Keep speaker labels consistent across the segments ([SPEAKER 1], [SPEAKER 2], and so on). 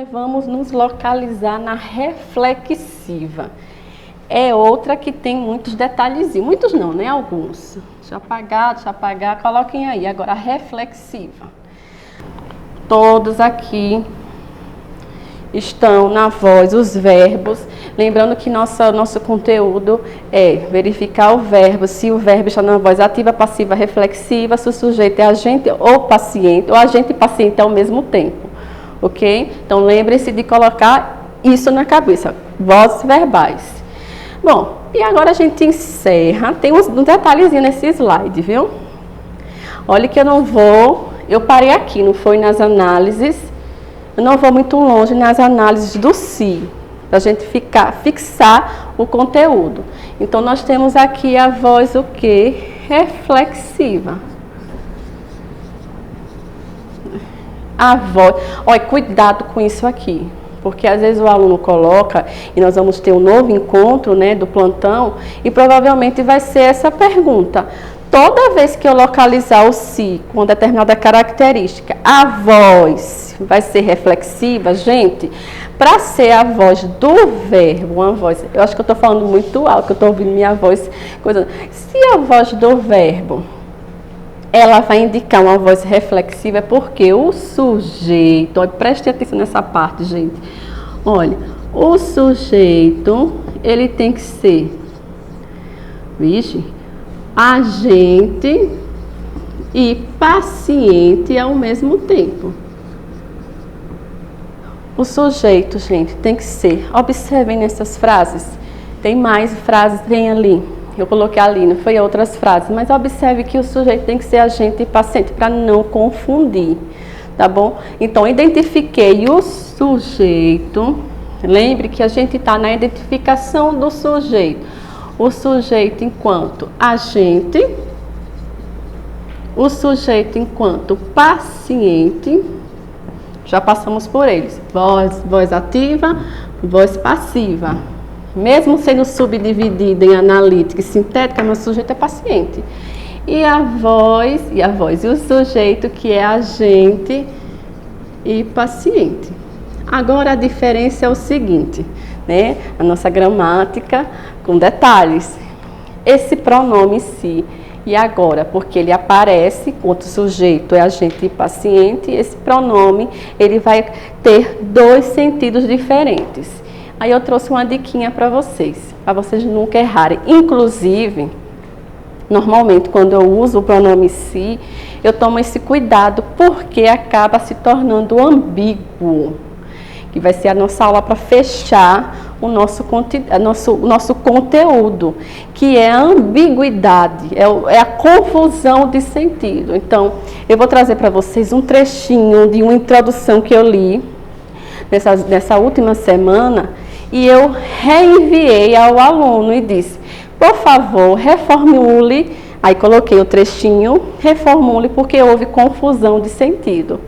[SPEAKER 1] nós vamos nos localizar na reflexiva. É outra que tem muitos detalhezinhos. Muitos não, né? Alguns. Deixa eu apagar. Coloquem aí. Agora, a reflexiva. Todos aqui estão na voz, os verbos. Lembrando que nosso conteúdo é verificar o verbo, se o verbo está na voz ativa, passiva, reflexiva, se o sujeito é agente ou paciente, ou agente e paciente ao mesmo tempo, ok? Então, lembre-se de colocar isso na cabeça, vozes verbais. Bom, e agora a gente encerra, tem um detalhezinho nesse slide, viu? Olha que eu parei aqui, não foi nas análises, eu não vou muito longe nas análises do si, para a gente fixar o conteúdo. Então, nós temos aqui a voz o quê? Reflexiva. A voz... Olha, cuidado com isso aqui, porque às vezes o aluno coloca, e nós vamos ter um novo encontro, né, do plantão, e provavelmente vai ser essa pergunta. Toda vez que eu localizar o si com uma determinada característica, a voz vai ser reflexiva, gente, para ser a voz do verbo, uma voz, eu acho que eu estou falando muito alto, que eu estou ouvindo minha voz, se a voz do verbo, ela vai indicar uma voz reflexiva, é porque o sujeito, olha, preste atenção nessa parte, gente, olha, o sujeito, ele tem que ser, agente e paciente ao mesmo tempo. O sujeito, gente, tem que ser. Observem nessas frases. Tem mais frases, tem ali. Eu coloquei ali, não foi outras frases. Mas observe que o sujeito tem que ser agente e paciente, para não confundir. Tá bom? Então, identifiquei o sujeito. Lembre que a gente está na identificação do sujeito. O sujeito enquanto agente, o sujeito enquanto paciente, já passamos por eles, voz ativa, voz passiva. Mesmo sendo subdividida em analítica e sintética, mas o sujeito é paciente. E a voz, e o sujeito que é agente e paciente. Agora a diferença é o seguinte, né? A nossa gramática com detalhes. Esse pronome si e agora, porque ele aparece quanto sujeito é agente e paciente, esse pronome ele vai ter dois sentidos diferentes. Aí eu trouxe uma diquinha para vocês nunca errarem. Inclusive, normalmente quando eu uso o pronome si, eu tomo esse cuidado porque acaba se tornando ambíguo. Que vai ser a nossa aula para fechar o nosso conteúdo, que é a ambiguidade, é a confusão de sentido. Então, eu vou trazer para vocês um trechinho de uma introdução que eu li nessa última semana, e eu reenviei ao aluno e disse, por favor, reformule, aí coloquei o trechinho, reformule, porque houve confusão de sentido.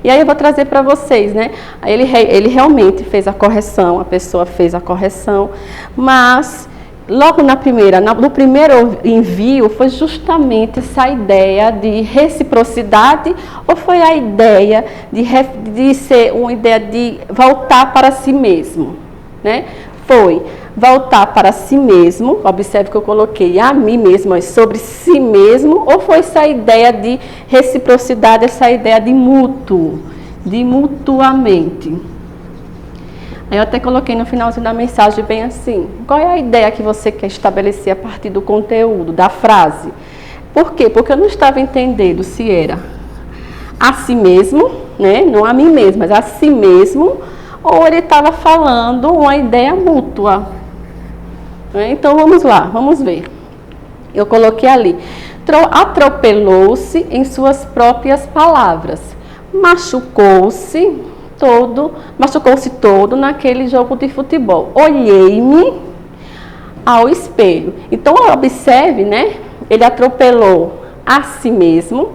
[SPEAKER 1] E aí eu vou trazer para vocês, né? Ele realmente fez a correção, a pessoa fez a correção, mas logo no primeiro envio foi justamente essa ideia de reciprocidade, ou foi a ideia de ser uma ideia de voltar para si mesmo, né? Foi voltar para si mesmo, observe que eu coloquei a mim mesmo, mas sobre si mesmo, ou foi essa ideia de reciprocidade, essa ideia de mútuo, de mutuamente. Aí eu até coloquei no finalzinho da mensagem bem assim, qual é a ideia que você quer estabelecer a partir do conteúdo, da frase? Por quê? Porque eu não estava entendendo se era a si mesmo, né? Não a mim mesmo, mas a si mesmo, ou ele estava falando uma ideia mútua. Então vamos lá, vamos ver. Eu coloquei ali, atropelou-se em suas próprias palavras, machucou-se todo naquele jogo de futebol. Olhei-me ao espelho. Então observe, né? Ele atropelou a si mesmo,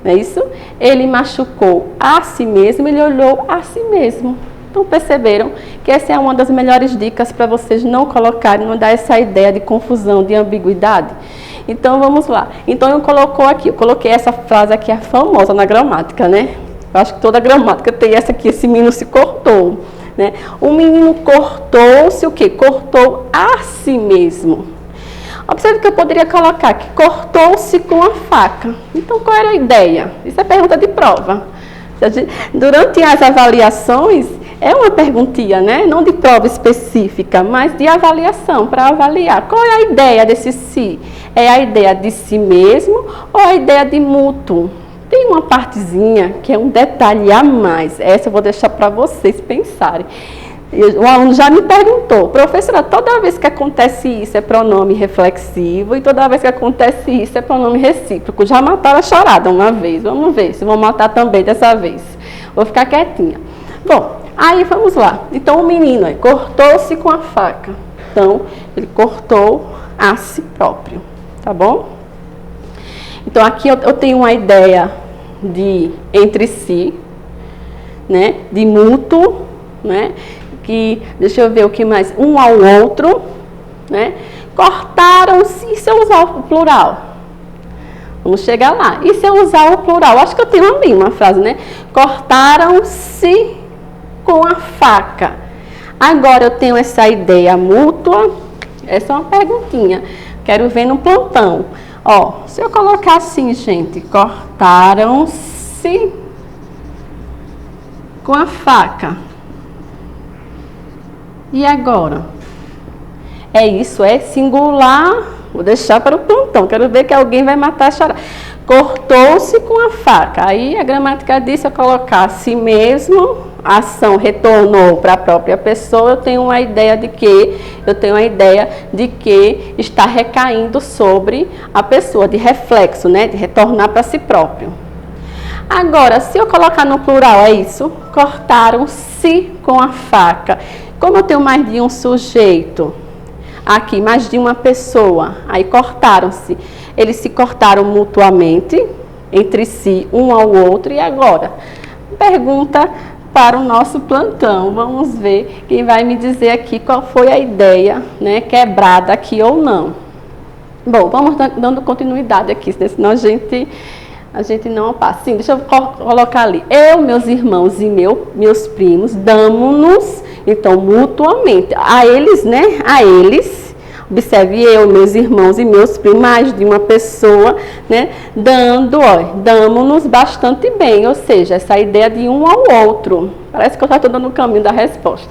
[SPEAKER 1] não é isso? Ele machucou a si mesmo, ele olhou a si mesmo. Então, perceberam que essa é uma das melhores dicas para vocês não colocarem, não dar essa ideia de confusão, de ambiguidade. Então, vamos lá. Então, eu coloquei essa frase aqui, a famosa na gramática, né? Eu acho que toda gramática tem essa aqui, esse menino se cortou, né? O menino cortou-se o quê? Cortou a si mesmo. Observe que eu poderia colocar que cortou-se com a faca. Então, qual era a ideia? Isso é pergunta de prova. Durante as avaliações, é uma perguntinha, né? Não de prova específica, mas de avaliação, para avaliar. Qual é a ideia desse si? É a ideia de si mesmo ou a ideia de mútuo? Tem uma partezinha que é um detalhe a mais. Essa eu vou deixar para vocês pensarem. O aluno já me perguntou, professora, toda vez que acontece isso é pronome reflexivo e toda vez que acontece isso é pronome recíproco. Já mataram a charada uma vez, vamos ver se vão matar também dessa vez. Vou ficar quietinha. Bom, aí vamos lá. Então o menino cortou-se com a faca. Então ele cortou a si próprio, tá bom? Então aqui eu tenho uma ideia de entre si, né? De mútuo, né? Que, deixa eu ver o que mais, um ao outro, né? Cortaram-se, e se eu usar o plural? Vamos chegar lá. E se eu usar o plural? Acho que eu tenho ali uma frase, né? Cortaram-se com a faca. Agora eu tenho essa ideia mútua. Essa é uma perguntinha. Quero ver no plantão. Ó, se eu colocar assim, gente, cortaram-se com a faca. E agora? É isso, é singular. Vou deixar para o plantão. Quero ver que alguém vai matar a charada. Cortou-se com a faca. Aí a gramática diz, se eu colocar si mesmo, a ação retornou para a própria pessoa, eu tenho uma ideia de que está recaindo sobre a pessoa, de reflexo, né? De retornar para si próprio. Agora, se eu colocar no plural, é isso? Cortaram-se com a faca. Como eu tenho mais de um sujeito, aqui mais de uma pessoa, aí cortaram-se. Eles se cortaram mutuamente, entre si, um ao outro. E agora? Pergunta para o nosso plantão. Vamos ver quem vai me dizer aqui qual foi a ideia, né, quebrada aqui ou não. Bom, vamos dando continuidade aqui, senão a gente não passa. Sim, deixa eu colocar ali. Eu, meus irmãos e meus primos, damos-nos, então, mutuamente. A eles, né? A eles. Observe, eu, meus irmãos e meus primos, mais de uma pessoa, né? Damos-nos bastante bem. Ou seja, essa ideia de um ao outro. Parece que eu já estou dando o caminho da resposta.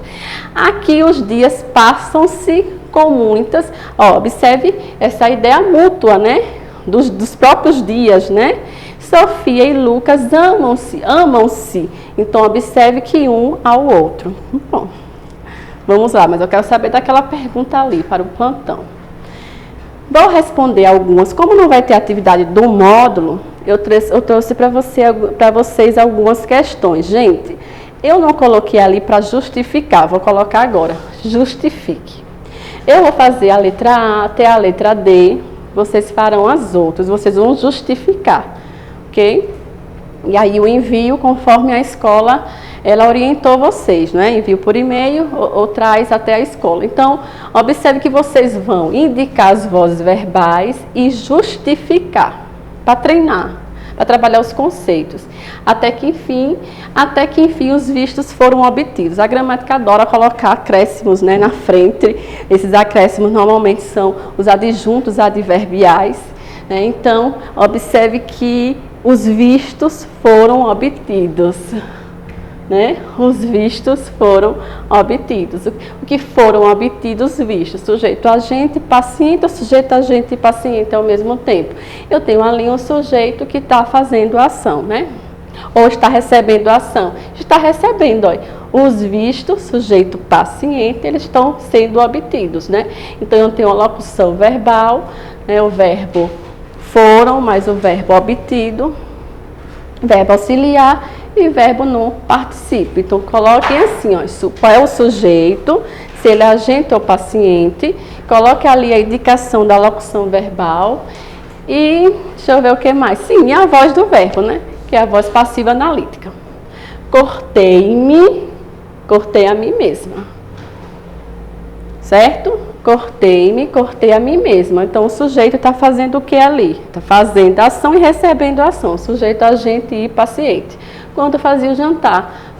[SPEAKER 1] Aqui os dias passam-se com muitas. Ó, observe essa ideia mútua, né? Dos próprios dias, né? Sofia e Lucas amam-se. Então, observe que um ao outro. Bom, vamos lá, mas eu quero saber daquela pergunta ali para o plantão. Vou responder algumas. Como não vai ter atividade do módulo, eu trouxe para vocês algumas questões. Gente, eu não coloquei ali para justificar, vou colocar agora. Justifique. Eu vou fazer a letra A até a letra D, vocês farão as outras, vocês vão justificar. Ok? E aí o envio, conforme a escola, ela orientou vocês, né? Envio por e-mail ou traz até a escola. Então, observe que vocês vão indicar as vozes verbais e justificar, para treinar, para trabalhar os conceitos, até que enfim os vistos foram obtidos. A gramática adora colocar acréscimos, né, na frente. Esses acréscimos normalmente são os adjuntos adverbiais, né? Então, observe que os vistos foram obtidos, né? Os vistos foram obtidos. O que foram obtidos? Vistos. Sujeito, agente, paciente, ou sujeito, agente e paciente ao mesmo tempo. Eu tenho ali um sujeito que está fazendo a ação, né? Ou está recebendo a ação. Está recebendo, olha. Os vistos, sujeito, paciente, eles estão sendo obtidos, né? Então, eu tenho a locução verbal, né? O verbo foram, mais o verbo obtido, verbo auxiliar e verbo no particípio. Então, coloquem assim, ó, qual é o sujeito, se ele é agente ou paciente, coloque ali a indicação da locução verbal e deixa eu ver o que mais. Sim, e a voz do verbo, né? Que é a voz passiva analítica. Cortei a mim mesma. Certo? Cortei a mim mesma. Então, o sujeito está fazendo o que ali? Está fazendo a ação e recebendo a ação. Sujeito, agente e paciente. quando fazia o jantar.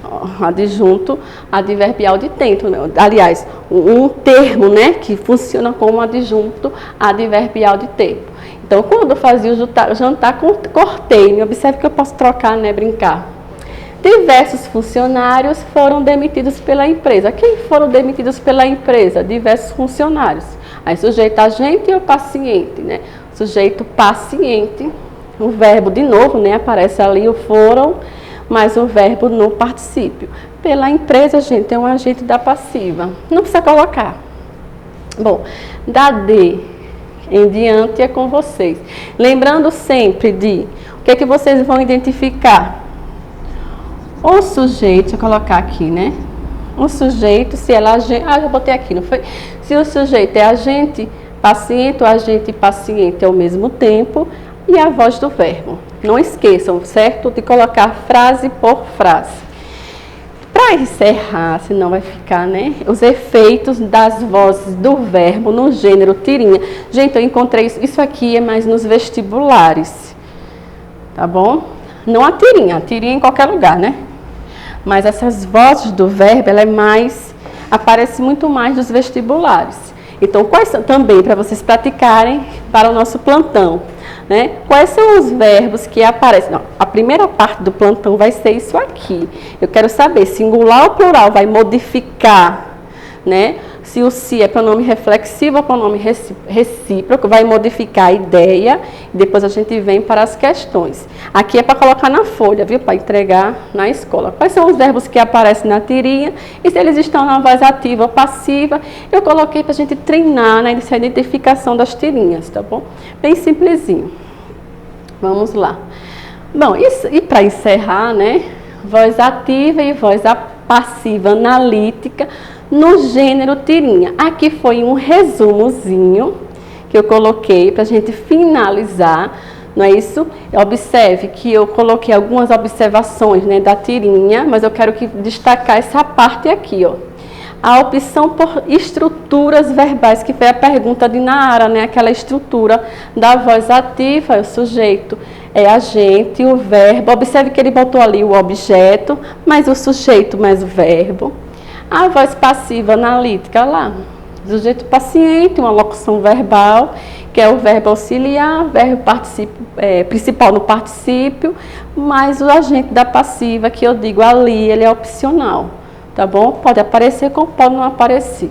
[SPEAKER 1] Adjunto adverbial de tempo, aliás, um termo, né, que funciona como adjunto adverbial de tempo. Então, quando fazia o jantar, cortei. Observe que eu posso trocar, né, brincar. Diversos funcionários foram demitidos pela empresa. Quem foram demitidos pela empresa? Diversos funcionários. Aí, sujeito agente ou paciente, né? Sujeito paciente, o verbo de novo, né, aparece ali o foram, mas o verbo no particípio. Pela empresa, gente, é um agente da passiva. Não precisa colocar. Bom, da D em diante é com vocês. Lembrando sempre de o que é que vocês vão identificar. O sujeito, deixa eu colocar aqui, né? O sujeito, se ela agente. Ah, já botei aqui, não foi? Se o sujeito é agente paciente, o agente e paciente ao mesmo tempo, e a voz do verbo. Não esqueçam, certo? De colocar frase por frase. Para encerrar, senão vai ficar, né? Os efeitos das vozes do verbo no gênero tirinha. Gente, eu encontrei isso aqui é mais nos vestibulares. Tá bom? Não a tirinha em qualquer lugar, né? Mas essas vozes do verbo, ela é mais, aparece muito mais nos vestibulares. Então, quais são também para vocês praticarem para o nosso plantão, né? Quais são os verbos que aparecem? Não, a primeira parte do plantão vai ser isso aqui. Eu quero saber singular ou plural vai modificar, né? Se o se é pronome reflexivo ou pronome recíproco, vai modificar a ideia. Depois a gente vem para as questões. Aqui é para colocar na folha, viu? Para entregar na escola. Quais são os verbos que aparecem na tirinha? E se eles estão na voz ativa ou passiva? Eu coloquei para a gente treinar nessa identificação das tirinhas, tá bom? Bem simplesinho. Vamos lá. Bom, e para encerrar, né? Voz ativa e voz passiva analítica no gênero tirinha. Aqui foi um resumozinho que eu coloquei para a gente finalizar, não é isso? Observe que eu coloquei algumas observações, né, da tirinha, mas eu quero destacar essa parte aqui, ó. A opção por estruturas verbais, que foi a pergunta de Nara, né? Aquela estrutura da voz ativa, o sujeito é agente, o verbo. Observe que ele botou ali o objeto, mais o sujeito, mais o verbo. A voz passiva analítica lá, sujeito paciente, uma locução verbal, que é o verbo auxiliar, verbo principal no particípio, mais o agente da passiva, que eu digo ali, ele é opcional, tá bom? Pode aparecer como pode não aparecer.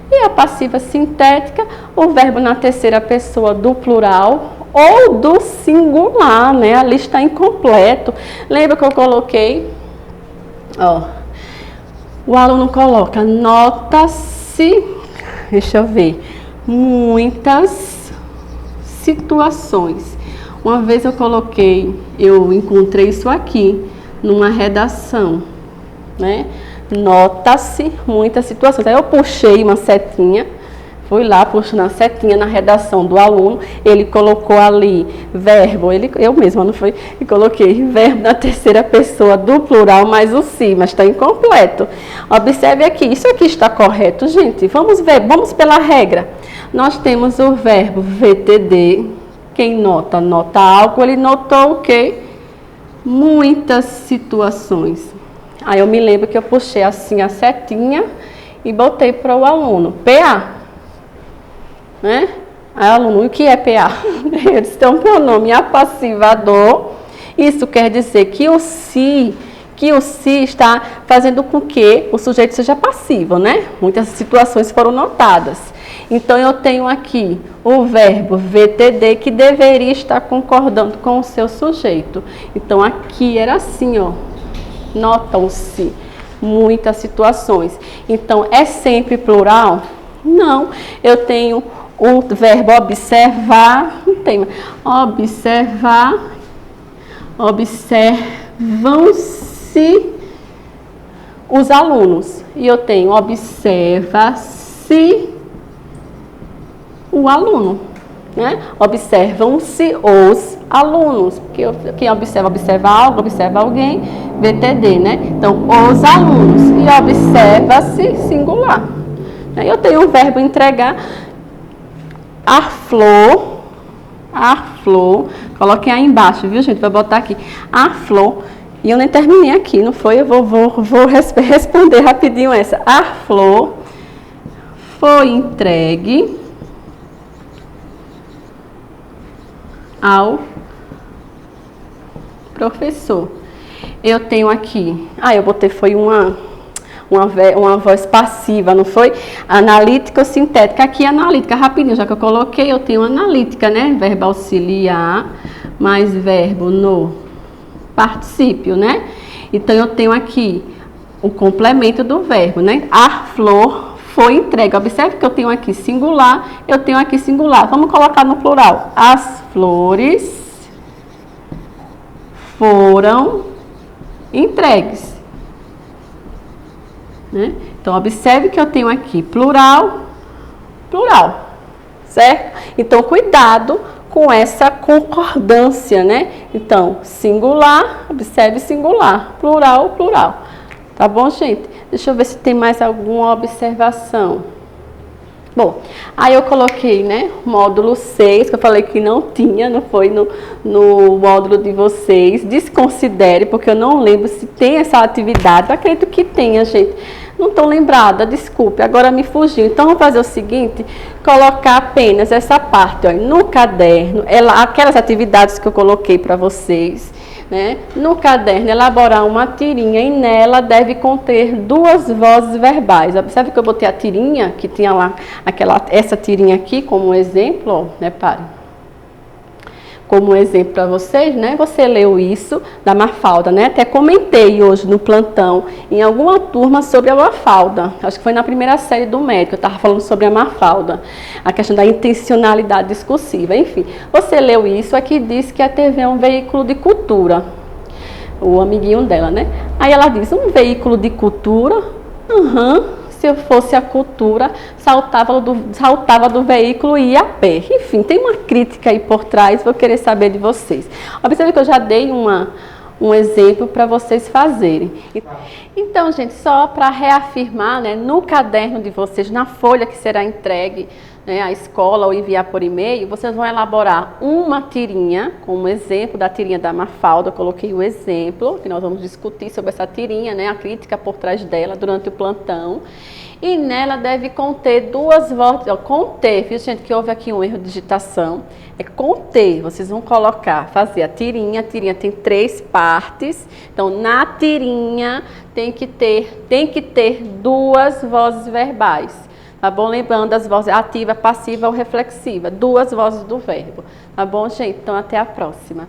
[SPEAKER 1] E a passiva sintética, o verbo na terceira pessoa do plural ou do singular, né? Ali está incompleto. Lembra que eu coloquei, ó, o aluno coloca, nota-se, deixa eu ver, muitas situações. Uma vez eu encontrei isso aqui, numa redação, né? Nota-se muitas situações. Aí eu puxei uma setinha, fui lá puxando a setinha na redação do aluno, ele colocou ali verbo, eu mesma não fui, e coloquei verbo na terceira pessoa do plural mais o si, mas está incompleto. Observe aqui, isso aqui está correto, gente? Vamos ver, vamos pela regra. Nós temos o verbo VTD, quem nota algo, ele notou o quê? Muitas situações. Aí eu me lembro que eu puxei assim a setinha e botei para o aluno, PA. Né? Aí, aluno, o que é PA? Eu disse, é um pronome apassivador. Isso quer dizer que o se está fazendo com que o sujeito seja passivo, né? Muitas situações foram notadas. Então, eu tenho aqui o verbo VTD que deveria estar concordando com o seu sujeito. Então, aqui era assim, ó. Notam-se muitas situações. Então, é sempre plural? Não. Eu tenho o verbo observar, não tem, observam-se os alunos. E eu tenho observa-se o aluno, né? Observam-se os alunos, porque quem observa algo, observa alguém, VTD, né? Então, os alunos, e observa-se singular. Eu tenho o verbo entregar, a flor, coloquem aí embaixo, viu, gente? Vai botar aqui, a flor, E eu nem terminei aqui, não foi? Eu vou responder rapidinho essa. A flor foi entregue ao professor. Eu tenho aqui, eu botei, foi uma voz passiva, não foi? Analítica ou sintética? Aqui é analítica, rapidinho, já que eu coloquei, eu tenho analítica, né? Verbo auxiliar, mais verbo no particípio, né? Então, eu tenho aqui o complemento do verbo, né? A flor foi entregue. Observe que eu tenho aqui singular, eu tenho aqui singular. Vamos colocar no plural. As flores foram entregues. Né? Então, observe que eu tenho aqui plural, plural, certo? Então, cuidado com essa concordância, né? Então, singular, observe singular, plural, plural. Tá bom, gente? Deixa eu ver se tem mais alguma observação. Bom, aí eu coloquei, né, módulo 6, que eu falei que não tinha, não foi no módulo de vocês. Desconsidere, porque eu não lembro se tem essa atividade. Eu acredito que tenha, gente. Não estou lembrada, desculpe, agora me fugiu. Então, vamos fazer o seguinte, colocar apenas essa parte, ó, no caderno, aquelas atividades que eu coloquei para vocês, né? No caderno, elaborar uma tirinha e nela deve conter 2 vozes verbais. Observe que eu botei a tirinha, que tinha lá, essa tirinha aqui como exemplo, ó, né, pare. Como exemplo para vocês, né? Você leu isso da Mafalda, né? Até comentei hoje no plantão, em alguma turma, sobre a Mafalda. Acho que foi na primeira série do médico, eu estava falando sobre a Mafalda. A questão da intencionalidade discursiva. Enfim, você leu isso, aqui diz que a TV é um veículo de cultura. O amiguinho dela, né? Aí ela diz, um veículo de cultura? Se eu fosse a cultura, saltava do veículo e ia a pé. Enfim, tem uma crítica aí por trás, vou querer saber de vocês. Observe que eu já dei um exemplo para vocês fazerem. Então, gente, só para reafirmar, né, no caderno de vocês, na folha que será entregue, né, à escola ou enviar por e-mail, vocês vão elaborar uma tirinha, como exemplo da tirinha da Mafalda. Eu coloquei o exemplo, que nós vamos discutir sobre essa tirinha, né, a crítica por trás dela durante o plantão. E nela deve conter 2 vozes, conter, viu, gente, que houve aqui um erro de digitação, é conter, vocês vão colocar, fazer a tirinha tem 3 partes, então na tirinha tem que ter 2 vozes verbais, tá bom? Lembrando das vozes ativa, passiva ou reflexiva, 2 vozes do verbo, tá bom, gente? Então até a próxima.